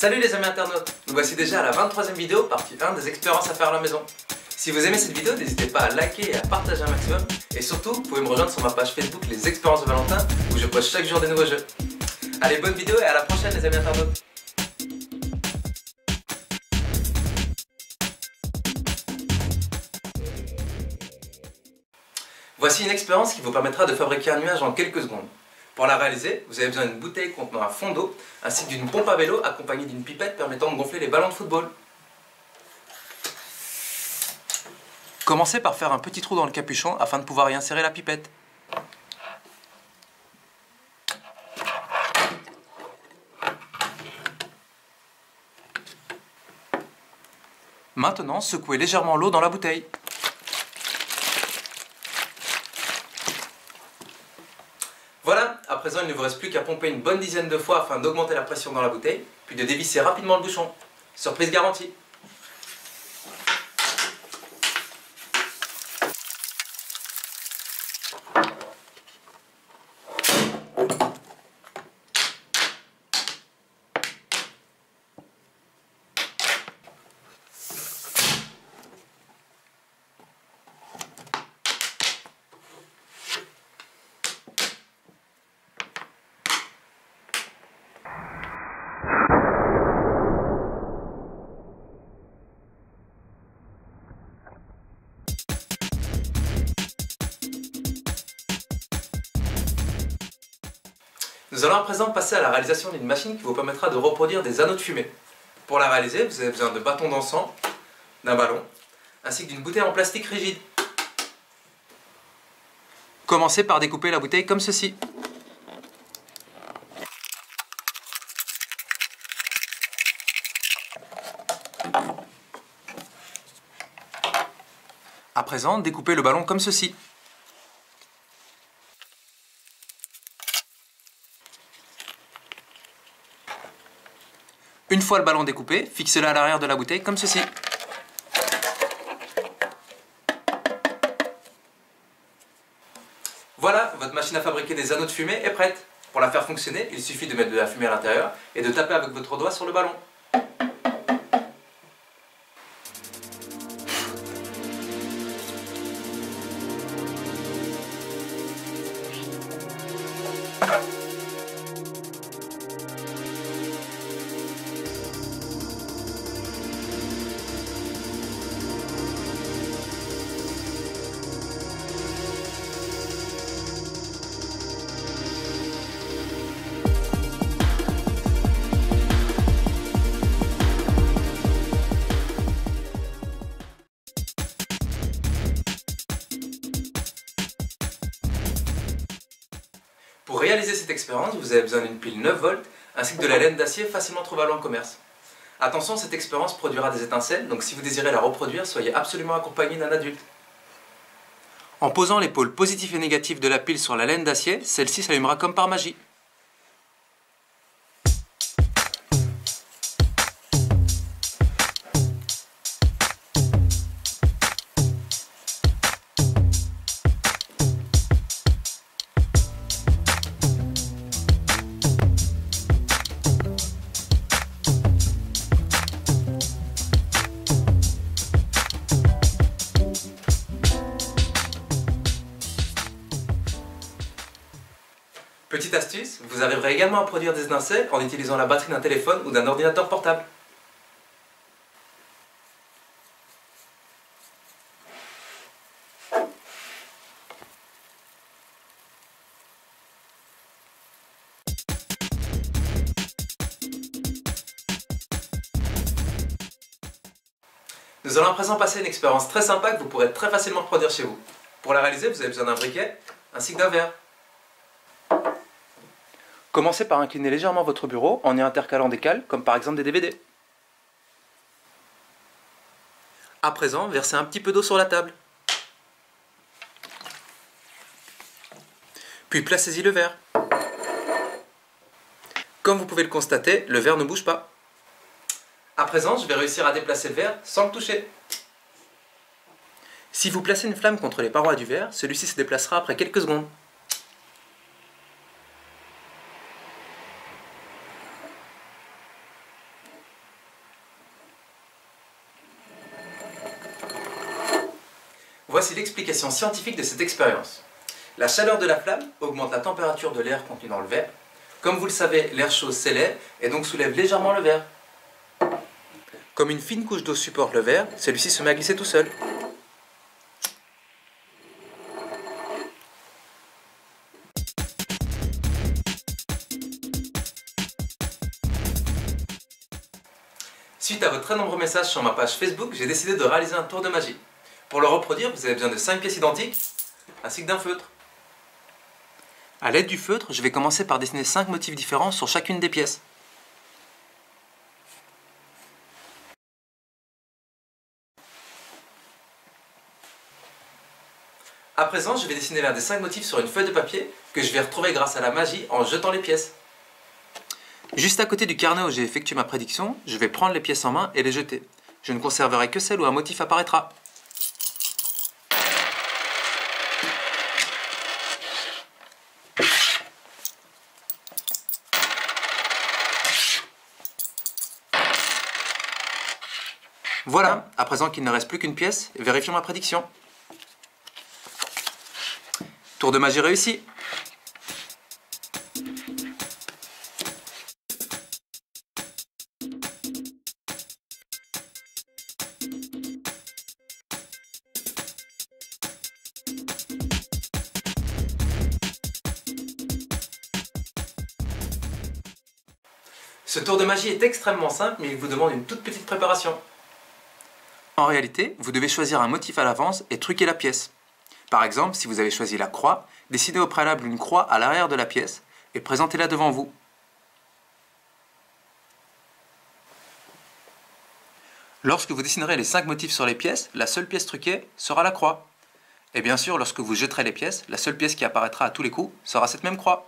Salut les amis internautes, nous voici déjà à la 23e vidéo, partie 1 des expériences à faire à la maison. Si vous aimez cette vidéo, n'hésitez pas à liker et à partager un maximum. Et surtout, vous pouvez me rejoindre sur ma page Facebook Les Expériences de Valentin, où je poste chaque jour des nouveaux jeux. Allez, bonne vidéo et à la prochaine les amis internautes. Voici une expérience qui vous permettra de fabriquer un nuage en quelques secondes. Pour la réaliser, vous avez besoin d'une bouteille contenant un fond d'eau, ainsi que d'une pompe à vélo accompagnée d'une pipette permettant de gonfler les ballons de football. Commencez par faire un petit trou dans le capuchon afin de pouvoir y insérer la pipette. Maintenant, secouez légèrement l'eau dans la bouteille. Voilà, à présent il ne vous reste plus qu'à pomper une bonne dizaine de fois afin d'augmenter la pression dans la bouteille, puis de dévisser rapidement le bouchon. Surprise garantie. Nous allons à présent passer à la réalisation d'une machine qui vous permettra de reproduire des anneaux de fumée. Pour la réaliser, vous avez besoin de bâtons d'encens, d'un ballon, ainsi que d'une bouteille en plastique rigide. Commencez par découper la bouteille comme ceci. À présent, découpez le ballon comme ceci. Une fois le ballon découpé, fixez-le à l'arrière de la bouteille comme ceci. Voilà, votre machine à fabriquer des anneaux de fumée est prête. Pour la faire fonctionner, il suffit de mettre de la fumée à l'intérieur et de taper avec votre doigt sur le ballon. Pour réaliser cette expérience, vous avez besoin d'une pile 9 volts ainsi que de la laine d'acier facilement trouvable en commerce. Attention, cette expérience produira des étincelles, donc si vous désirez la reproduire, soyez absolument accompagné d'un adulte. En posant les pôles positifs et négatifs de la pile sur la laine d'acier, celle-ci s'allumera comme par magie. Petite astuce, vous arriverez également à produire des étincelles en utilisant la batterie d'un téléphone ou d'un ordinateur portable. Nous allons à présent passer à une expérience très sympa que vous pourrez très facilement reproduire chez vous. Pour la réaliser, vous avez besoin d'un briquet ainsi que d'un verre. Commencez par incliner légèrement votre bureau en y intercalant des cales, comme par exemple des DVD. À présent, versez un petit peu d'eau sur la table. Puis placez-y le verre. Comme vous pouvez le constater, le verre ne bouge pas. À présent, je vais réussir à déplacer le verre sans le toucher. Si vous placez une flamme contre les parois du verre, celui-ci se déplacera après quelques secondes. voici l'explication scientifique de cette expérience. La chaleur de la flamme augmente la température de l'air contenu dans le verre. Comme vous le savez, l'air chaud s'élève et donc soulève légèrement le verre. Comme une fine couche d'eau supporte le verre, celui-ci se met à glisser tout seul. Suite à vos très nombreux messages sur ma page Facebook, j'ai décidé de réaliser un tour de magie. Pour le reproduire, vous avez besoin de 5 pièces identiques, ainsi que d'un feutre. A l'aide du feutre, je vais commencer par dessiner 5 motifs différents sur chacune des pièces. À présent, je vais dessiner l'un des 5 motifs sur une feuille de papier que je vais retrouver grâce à la magie en jetant les pièces. Juste à côté du carnet où j'ai effectué ma prédiction, je vais prendre les pièces en main et les jeter. Je ne conserverai que celles où un motif apparaîtra. Voilà, à présent qu'il ne reste plus qu'une pièce, vérifions ma prédiction. Tour de magie réussi. Ce tour de magie est extrêmement simple, mais il vous demande une toute petite préparation. En réalité, vous devez choisir un motif à l'avance et truquer la pièce. Par exemple, si vous avez choisi la croix, dessinez au préalable une croix à l'arrière de la pièce et présentez-la devant vous. Lorsque vous dessinerez les 5 motifs sur les pièces, la seule pièce truquée sera la croix. Et bien sûr, lorsque vous jetterez les pièces, la seule pièce qui apparaîtra à tous les coups sera cette même croix.